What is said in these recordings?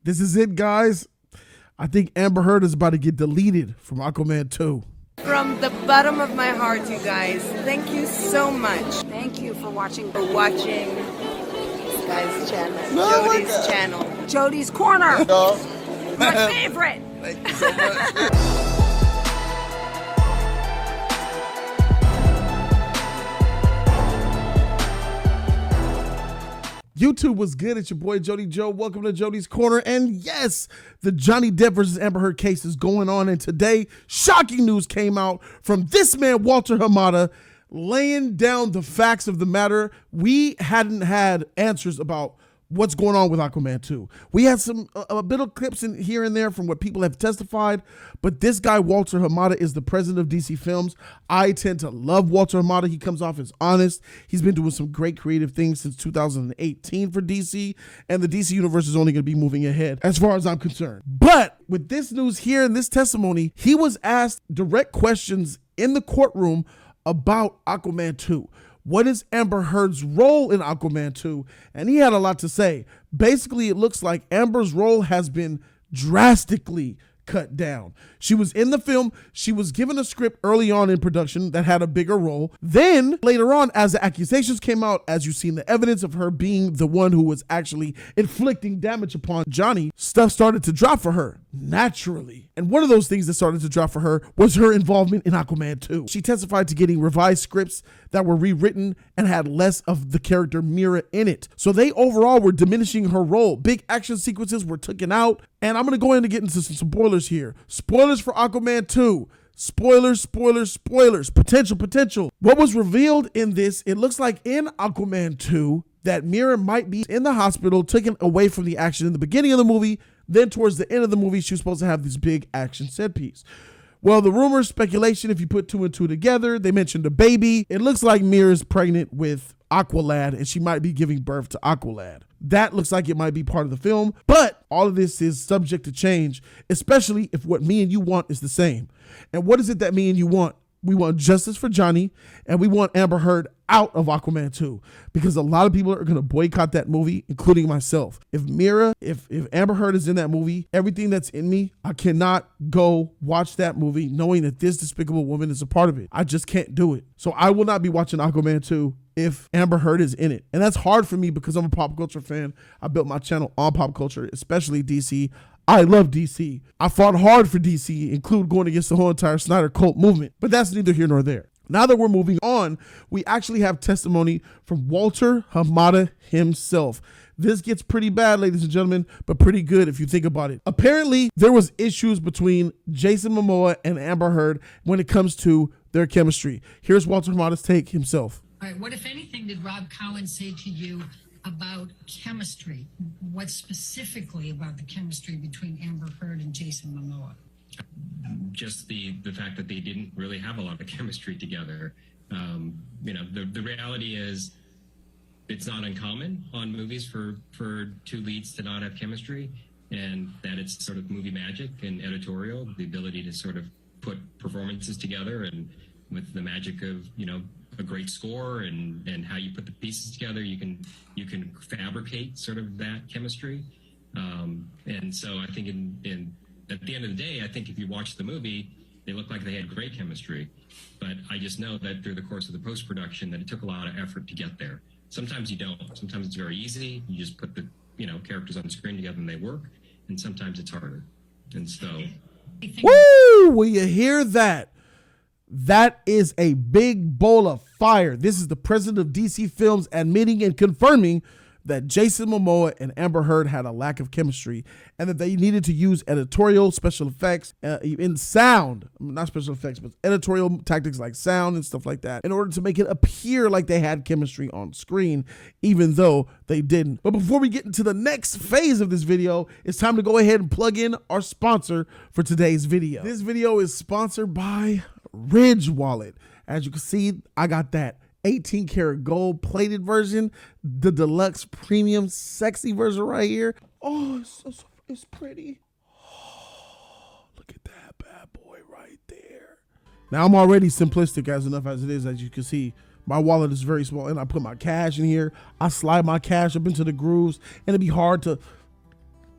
This is it, guys. I think Amber Heard is about to get deleted from Aquaman 2. From the bottom of my heart, you guys, thank you so much. Thank you for watching. This guy's channel, Jody's channel. Jody's Corner. My favorite. Thank you so much. YouTube was good. It's your boy Jody Joe. Welcome to Jody's Corner. And yes, the Johnny Depp versus Amber Heard case is going on. And today, shocking news came out from this man, Walter Hamada, laying down the facts of the matter. We hadn't had answers about what's going on with Aquaman 2. We had a bit of clips in here and there from what people have testified, but this guy, Walter Hamada, is the president of DC Films. I tend to love Walter Hamada. He comes off as honest. He's been doing some great creative things since 2018 for DC, and the DC universe is only going to be moving ahead as far as I'm concerned. But with this news here and this testimony, he was asked direct questions in the courtroom about Aquaman 2. What is Amber Heard's role in Aquaman 2? And he had a lot to say. Basically, it looks like Amber's role has been drastically cut down. She was in the film. She was given a script early on in production that had a bigger role. Then later on, as the accusations came out, as you've seen the evidence of her being the one who was actually inflicting damage upon Johnny, stuff started to drop for her naturally. And one of those things that started to drop for her was her involvement in Aquaman 2. She testified to getting revised scripts that were rewritten and had less of the character Mira in it. So they overall were diminishing her role. Big action sequences were taken out. And I'm going to go in and get into some spoilers here. Spoilers for Aquaman 2. Spoilers. Potential. What was revealed in this, it looks like in Aquaman 2 that Mira might be in the hospital, taken away from the action in the beginning of the movie. Then towards the end of the movie, she was supposed to have this big action set piece. Well, the rumors, speculation, if you put two and two together, they mentioned a baby. It looks like Mira's pregnant with Aqualad, and she might be giving birth to Aqualad. That looks like it might be part of the film, but all of this is subject to change, especially if what me and you want is the same. And what is it that me and you want? We want justice for Johnny, and we want Amber Heard out of Aquaman 2, because a lot of people are going to boycott that movie, including myself. If Amber Heard is in that movie, everything that's in me, I cannot go watch that movie knowing that this despicable woman is a part of it. I just can't do it. So I will not be watching Aquaman 2 if Amber Heard is in it. And that's hard for me because I'm a pop culture fan. I built my channel on pop culture, especially DC. I love DC. I fought hard for DC, include going against the whole entire Snyder cult movement, but that's neither here nor there. Now that we're moving on, we actually have testimony from Walter Hamada himself. This gets pretty bad, ladies and gentlemen, but pretty good if you think about it. Apparently, there was issues between Jason Momoa and Amber Heard when it comes to their chemistry. Here's Walter Hamada's take himself. All right, what, if anything, did Rob Cowan say to you about chemistry? What specifically about the chemistry between Amber Heard and Jason Momoa? Just the fact that they didn't really have a lot of chemistry together. The reality is it's not uncommon on movies for two leads to not have chemistry, and that it's sort of movie magic and editorial, the ability to sort of put performances together, and with the magic of, a great score and how you put the pieces together, you can fabricate sort of that chemistry. And so I think at the end of the day, I think if you watch the movie, they look like they had great chemistry. But I just know that through the course of the post-production that it took a lot of effort to get there. Sometimes you don't. Sometimes it's very easy. You just put the characters on screen together and they work. And sometimes it's harder. And so... Woo! Will you hear that? That is a big bowl of fire. This is the president of DC Films admitting and confirming that Jason Momoa and Amber Heard had a lack of chemistry, and that they needed to use editorial special effects in sound, not special effects, but editorial tactics like sound and stuff like that, in order to make it appear like they had chemistry on screen, even though they didn't. But before we get into the next phase of this video, it's time to go ahead and plug in our sponsor for today's video. This video is sponsored by Ridge Wallet. As you can see, I got that 18 karat gold plated version, the deluxe premium sexy version right here. Oh, it's pretty. Oh, look at that bad boy right there. Now I'm already simplistic as enough as it is. As you can see, my wallet is very small, and I put my cash in here. I slide my cash up into the grooves, and it'd be hard to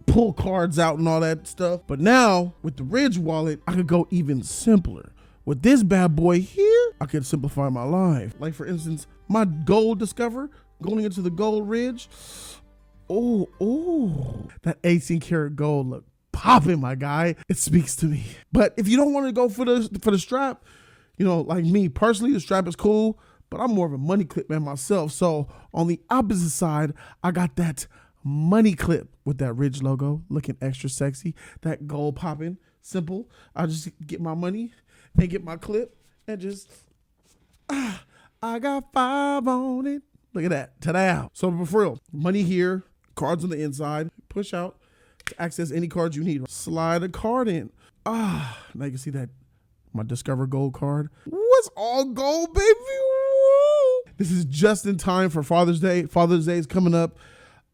pull cards out and all that stuff. But now with the Ridge wallet, I could go even simpler. With this bad boy here, I could simplify my life. Like for instance, my gold Discover going into the gold Ridge. Oh, that 18 karat gold look popping, my guy. It speaks to me. But if you don't want to go for the strap, you know, like me personally, the strap is cool, but I'm more of a money clip man myself. So on the opposite side, I got that money clip with that Ridge logo looking extra sexy, that gold popping, simple. I just get my money and get my clip and just, I got 5 on it. Look at that, ta-da. So for real, money here, cards on the inside, push out to access any cards you need. Slide a card in. Now you can see that my Discover Gold card. What's all gold, baby? Woo! This is just in time for Father's Day. Father's Day is coming up.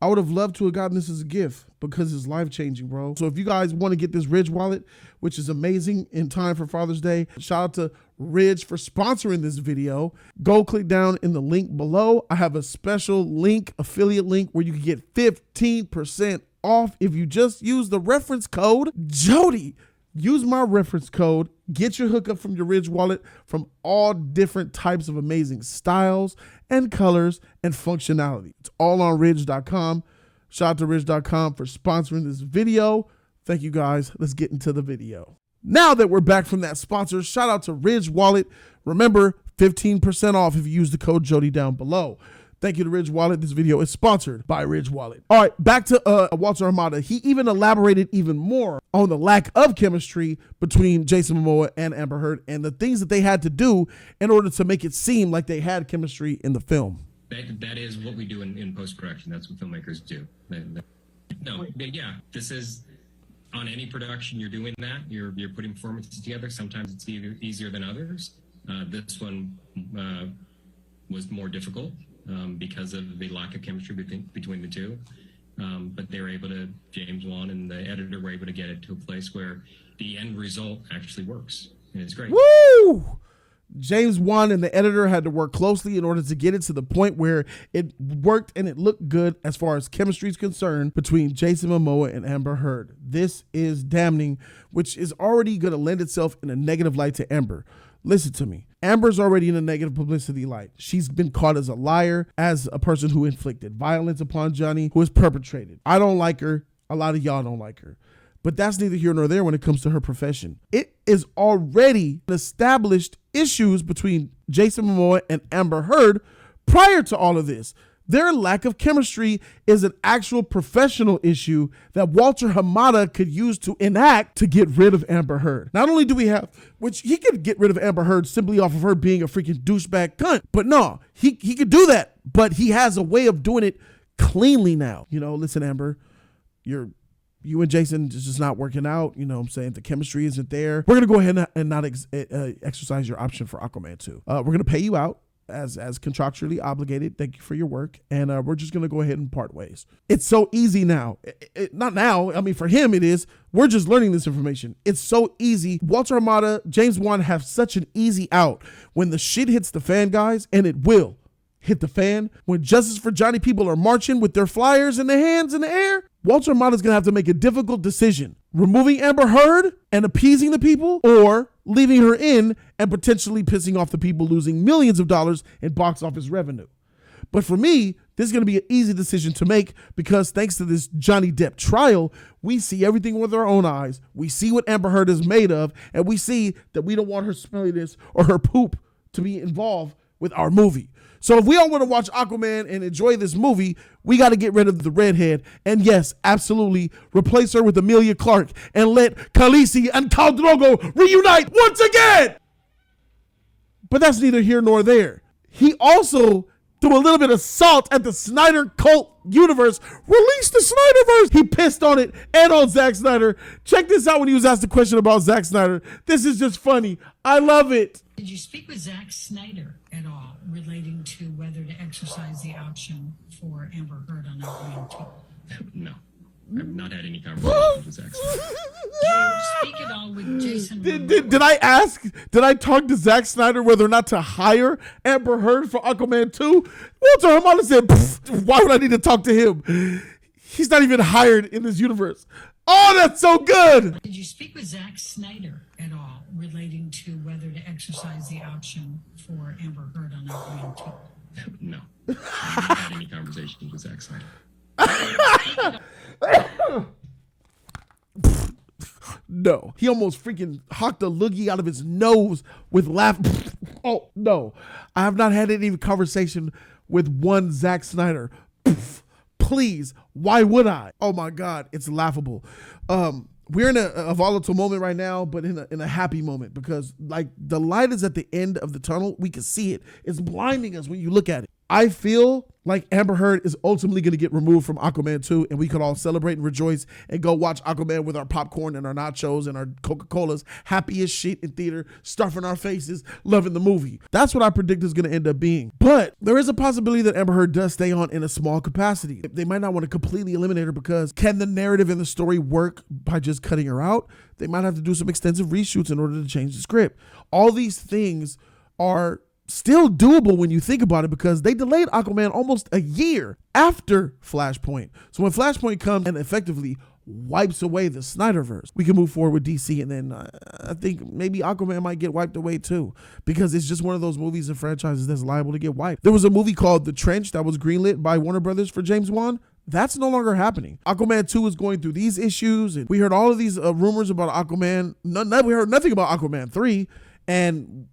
I would have loved to have gotten this as a gift because it's life-changing, bro. So if you guys want to get this Ridge wallet, which is amazing in time for Father's Day, shout out to Ridge for sponsoring this video. Go click down in the link below. I have a special link, affiliate link, where you can get 15% off if you just use the reference code Jody. Use my reference code, get your hookup from your Ridge wallet from all different types of amazing styles and colors and functionality. It's all on Ridge.com. Shout out to Ridge.com for sponsoring this video. Thank you guys. Let's get into the video. Now that we're back from that sponsor, shout out to Ridge Wallet. Remember, 15% off if you use the code Jody down below. Thank you to Ridge Wallet. This video is sponsored by Ridge Wallet. All right, back to Walter Hamada. He even elaborated even more on the lack of chemistry between Jason Momoa and Amber Heard and the things that they had to do in order to make it seem like they had chemistry in the film. That is what we do in post-production. That's what filmmakers do. Yeah, this is, on any production you're doing that. You're putting performances together. Sometimes it's easier than others. This one was more difficult. Because of the lack of chemistry between the two. But they were able to, James Wan and the editor were able to get it to a place where the end result actually works. And it's great. Woo! James Wan and the editor had to work closely in order to get it to the point where it worked and it looked good as far as chemistry is concerned between Jason Momoa and Amber Heard. This is damning, which is already going to lend itself in a negative light to Amber. Listen to me. Amber's already in a negative publicity light. She's been caught as a liar, as a person who inflicted violence upon Johnny, who is perpetrated. I don't like her. A lot of y'all don't like her. But that's neither here nor there when it comes to her profession. It is already established issues between Jason Momoa and Amber Heard prior to all of this. Their lack of chemistry is an actual professional issue that Walter Hamada could use to enact to get rid of Amber Heard. Not only do we have, which he could get rid of Amber Heard simply off of her being a freaking douchebag cunt, but no, he could do that, but he has a way of doing it cleanly now. You know, listen, Amber, you and Jason is just not working out. You know what I'm saying? The chemistry isn't there. We're going to go ahead and not exercise your option for Aquaman 2. We're going to pay you out as contractually obligated. Thank you for your work. And we're just going to go ahead and part ways. It's so easy now. Not now. I mean, for him, it is. We're just learning this information. It's so easy. Walter Hamada, James Wan have such an easy out when the shit hits the fan, guys, and it will hit the fan. When Justice for Johnny people are marching with their flyers in their hands in the air, Walter Hamada is going to have to make a difficult decision. Removing Amber Heard and appeasing the people, or leaving her in and potentially pissing off the people, losing millions of dollars in box office revenue. But for me, this is going to be an easy decision to make because thanks to this Johnny Depp trial, we see everything with our own eyes. We see what Amber Heard is made of, and we see that we don't want her smelliness or her poop to be involved with our movie. So if we all want to watch Aquaman and enjoy this movie, we got to get rid of the redhead. And yes, absolutely, replace her with Emilia Clarke and let Khaleesi and Khal Drogo reunite once again. But that's neither here nor there. He also threw a little bit of salt at the Snyder cult universe. Release the Snyderverse. He pissed on it and on Zack Snyder. Check this out when he was asked a question about Zack Snyder. This is just funny. I love it. Did you speak with Zack Snyder at all relating to whether to exercise the option for Amber Heard on Aquaman 2? No. I've not had any conversation with Zack Snyder. Did you speak at all with Jason Did I talk to Zack Snyder whether or not to hire Amber Heard for Aquaman 2? Walter Hamada said, why would I need to talk to him? He's not even hired in this universe. Oh, that's so good. Did you speak with Zack Snyder at all relating to whether to exercise the option for Amber Heard on Aquaman 2? No. I haven't had any conversations with Zack Snyder. No. He almost freaking hawked a loogie out of his nose with laughter. Oh, no. I have not had any conversation with one Zack Snyder. Please, why would I? Oh my God, it's laughable. We're in a volatile moment right now, but in a happy moment, because like the light is at the end of the tunnel. We can see it. It's blinding us when you look at it. I feel like Amber Heard is ultimately going to get removed from Aquaman 2, and we could all celebrate and rejoice and go watch Aquaman with our popcorn and our nachos and our Coca-Colas, happy as shit in theater, stuffing our faces, loving the movie. That's what I predict is going to end up being. But there is a possibility that Amber Heard does stay on in a small capacity. They might not want to completely eliminate her, because can the narrative and the story work by just cutting her out? They might have to do some extensive reshoots in order to change the script. All these things are still doable when you think about it, because they delayed Aquaman almost a year after Flashpoint. So when Flashpoint comes and effectively wipes away the Snyderverse, we can move forward with DC, and then I think maybe Aquaman might get wiped away too, because it's just one of those movies and franchises that's liable to get wiped. There was a movie called The Trench that was greenlit by Warner Brothers for James Wan. That's no longer happening. Aquaman 2 is going through these issues, and we heard all of these rumors about Aquaman. We heard nothing about Aquaman 3, and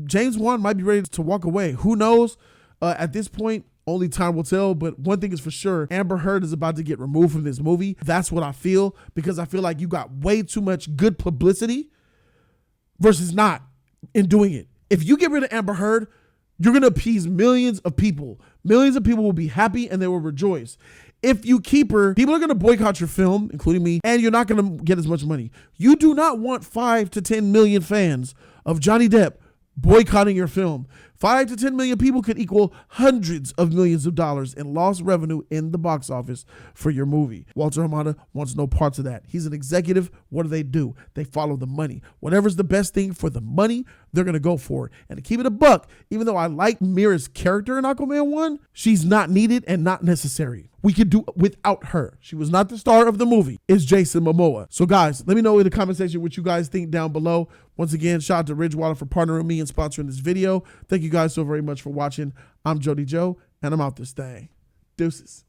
James Wan might be ready to walk away. Who knows? At this point, only time will tell. But one thing is for sure, Amber Heard is about to get removed from this movie. That's what I feel, because I feel like you got way too much good publicity versus not in doing it. If you get rid of Amber Heard, you're going to appease millions of people. Millions of people will be happy and they will rejoice. If you keep her, people are going to boycott your film, including me, and you're not going to get as much money. You do not want 5 to 10 million fans of Johnny Depp boycotting your film. 5 to 10 million people could equal hundreds of millions of dollars in lost revenue in the box office for your movie. Walter Hamada wants no parts of that. He's an executive. What do? They follow the money. Whatever's the best thing for the money, they're going to go for it. And to keep it a buck, even though I like Mira's character in Aquaman 1, she's not needed and not necessary. We could do without her. She was not the star of the movie. It's Jason Momoa. So guys, let me know in the comment section what you guys think down below. Once again, shout out to Ridgewater for partnering with me and sponsoring this video. Thank you guys so very much for watching. I'm Jody Joe, and I'm out this thing. Deuces.